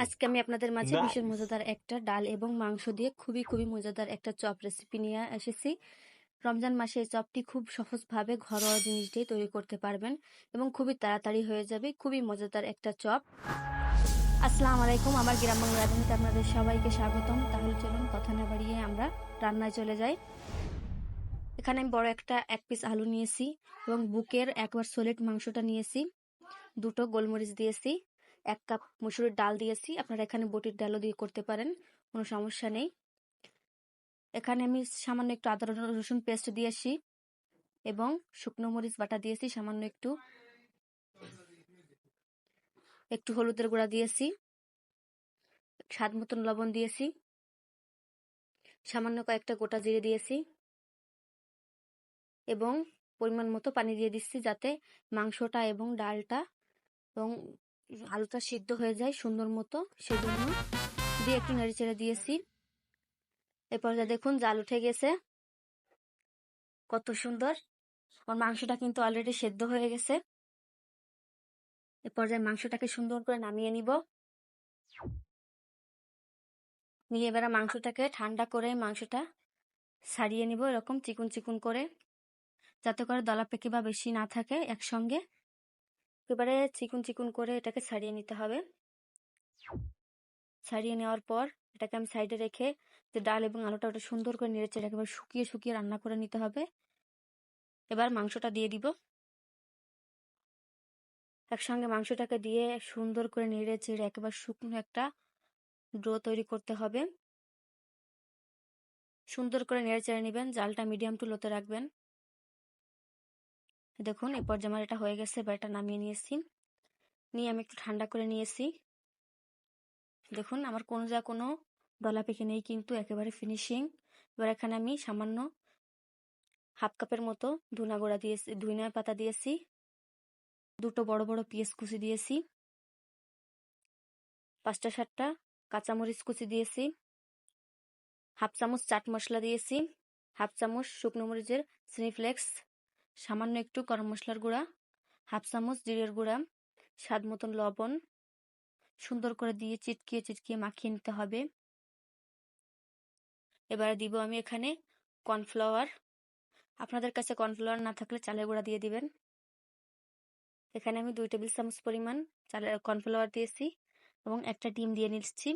আজকে আমি আপনাদের মাঝে ভীষণ Nice. মজাদার একটা ডাল এবং মাংস দিয়ে খুবই মজাদার একটা চপ রেসিপি নিয়ে এসেছি। রমজান মাসে এই চপটি খুব সহজভাবে ঘরোয়া জিনিস দিয়ে তৈরি করতে পারবেন এবং খুবই তাড়াতাড়ি হয়ে যাবে। খুবই মজাদার একটা চপ। আসসালামু আলাইকুম, আমার গ্রাম বাংলা রাঁধুনিতে আপনাদের সবাইকে স্বাগতম। তাহলে চলুন কথা না বাড়িয়ে আমরা রান্নায় চলে যাই। এখানে আমি বড় একটা 1 পিস আলু নিয়েছি এবং বুকের একবার সলিড মাংসটা নিয়েছি। 2টো গোলমরিচ দিয়েছি, 1 কাপ মসুরের ডাল দিয়েছি। আপনারা এখানে বটির ডালও দিয়ে করতে পারেন, কোনো সমস্যা নেই। এখানে আমি সামান্য একটু আদা রসুন পেস্ট দিয়েছি এবং শুকনো মরিচ বাটা দিয়েছি সামান্য একটু হলুদের গুঁড়া দিয়েছি, স্বাদ মতন লবণ দিয়েছি, সামান্য কয়েকটা গোটা জিরে দিয়েছি এবং পরিমাণ মতো পানি দিয়ে দিচ্ছি যাতে মাংসটা এবং ডালটা এবং আলুটা সিদ্ধ হয়ে যায় সুন্দর মতো, সেজন্য দিয়ে একটু নেড়েচেড়ে দিয়েছি। এরপর যা দেখুন জাল উঠে গেছে, কত সুন্দর। আমার মাংসটা কিন্তু অলরেডি সেদ্ধ হয়ে গেছে। এ পর্যায়ে মাংসটাকে সুন্দর করে নামিয়ে নিব। নিয়ে এবারে মাংসটাকে ঠান্ডা করে মাংসটা ছাড়িয়ে নিব এরকম চিকুন চিকুন করে, যাতে করে দলা পেকে বা বেশি না থাকে একসঙ্গে। এবারে চিকুন চিকুন করে এটাকে ছাড়িয়ে নিতে হবে। ছাড়িয়ে নেওয়ার পর এটাকে আমি সাইডে রেখে যে ডাল এবং আলুটা ওটা সুন্দর করে নেড়েচেড়ে একেবারে শুকিয়ে রান্না করে নিতে হবে। এবার মাংসটা দিয়ে দিব। একসঙ্গে মাংসটাকে দিয়ে সুন্দর করে নেড়ে চেড়ে একেবারে শুকনো একটা ডো তৈরি করতে হবে। সুন্দর করে নেড়ে চেড়ে নেবেন, জালটা মিডিয়াম টু লোতে রাখবেন। দেখুন এই পর্যায়ে আমার এটা হয়ে গেছে, এবার এটা নামিয়ে নিয়েছি। নিয়ে আমি একটু ঠান্ডা করে নিয়েছি। দেখুন আমার কোনো দলা পেকে নেই, কিন্তু একেবারে ফিনিশিং। এবার এখানে আমি সামান্য হাফ কাপের মতো ধনিয়া পাতা দিয়েছি, 2টো বড় বড় পেঁয়াজ কুচি দিয়েছি, 5টা 7টা কাঁচামরিচ কুচি দিয়েছি, হাফ চামচ চাট মশলা দিয়েছি, হাফ চামচ শুকনো মরিচের সিনিফ্লেক্স, সামান্য একটু গরম মশলার গুঁড়া, হাফ চামচ জিরের গুঁড়া, স্বাদ মতন লবণ, সুন্দর করে দিয়ে চিটকিয়ে মাখিয়ে নিতে হবে। এবারে দিব আমি এখানে কর্নফ্লাওয়ার। আপনাদের কাছে কর্নফ্লাওয়ার না থাকলে চালের গুঁড়া দিয়ে দিবেন। এখানে আমি 2 টেবিল চামচ পরিমাণ কর্নফ্লাওয়ার দিয়েছি এবং একটা ডিম দিয়ে নিচ্ছি।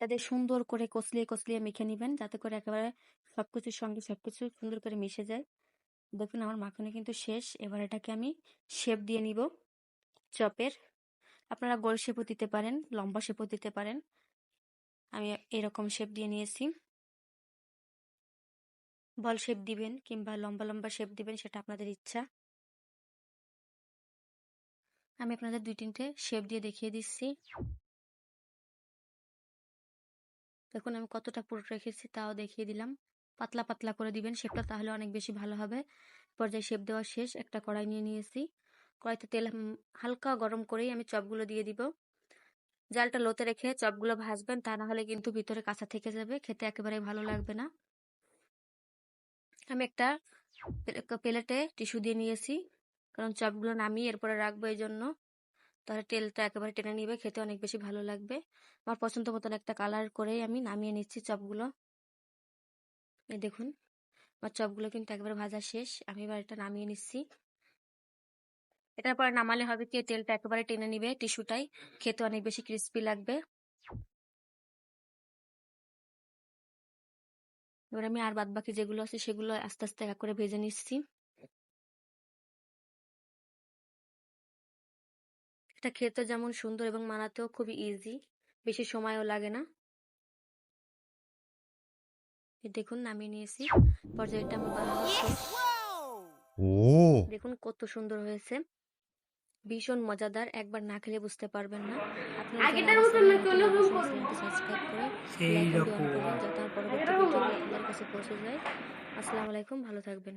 তাদের সুন্দর করে কচলিয়ে মেখে নেবেন, যাতে করে একেবারে সবকিছুর সঙ্গে সবকিছু সুন্দর করে মিশে যায়। দেখুন আমার মাখানো কিন্তু শেষ। এবার এটাকে আমি শেপ দিয়ে নিব চপের। আপনারা গোল শেপও দিতে পারেন, লম্বা শেপও দিতে পারেন। আমি এরকম শেপ দিয়ে নিয়েছি। বল শেপ দিবেন কিংবা লম্বা শেপ দিবেন, সেটা আপনাদের ইচ্ছা। আমি আপনাদের 2-3টে শেপ দিয়ে দেখিয়ে দিচ্ছি। দেখুন আমি কতটা পুরো রেখেছি তাও দেখিয়ে দিলাম। পাতলা করে দিবেন শেপটা, তাহলে অনেক বেশি ভালো হবে। পর্যায়ে শেপ দেওয়া শেষ। একটা কড়াই নিয়ে নিয়েছি, কড়াইতে তেল হালকা গরম করেই আমি চপগুলো দিয়ে দিব। জালটা লোতে রেখে চপগুলো ভাজবেন, তা না হলে কিন্তু ভিতরে কাঁচা থেকে যাবে, খেতে একেবারে ভালো লাগবে না। আমি একটা প্লেটে টিস্যু দিয়ে নিয়েছি, কারণ চপগুলো নামিয়ে এরপরে রাখবো, এই জন্য। তাহলে তেলটা একেবারে টেনে নিবে, খেতে অনেক বেশি ভালো লাগবে। আমার পছন্দ মতন একটা কালার করেই আমি নামিয়ে নিচ্ছি চপগুলো। এই দেখুন আমার চপগুলো কিন্তু একেবারে ভাজা শেষ। আমি এবার এটা নামিয়ে নিচ্ছি। এটার পরে নামালে হবে কি, তেলটা একেবারে টেনে নিবে টিস্যুটাই, খেতে অনেক বেশি ক্রিস্পি লাগবে। এবার আমি আর বাদবাকি যেগুলো আছে সেগুলো আস্তে আস্তে এক করে ভেজে নিচ্ছি। এটা খেতে যেমন সুন্দর এবং বানাতেও খুবই ইজি, বেশি সময়ও লাগে না। দেখুন নামিয়ে নিয়েছি, পর্যায়ে এটা আমার বানানো শেষ। দেখুন কত সুন্দর হয়েছে, ভীষণ মজাদার। একবার না খেলে বুঝতে পারবেন না। আপনারা চ্যানেলটি সাবস্ক্রাইব করে বেল আইকনটি অন করবেন, যাতে আমার পরবর্তী ভিডিওগুলো আপনাদের কাছে পৌঁছে যায়। আসসালামু আলাইকুম, ভালো থাকবেন।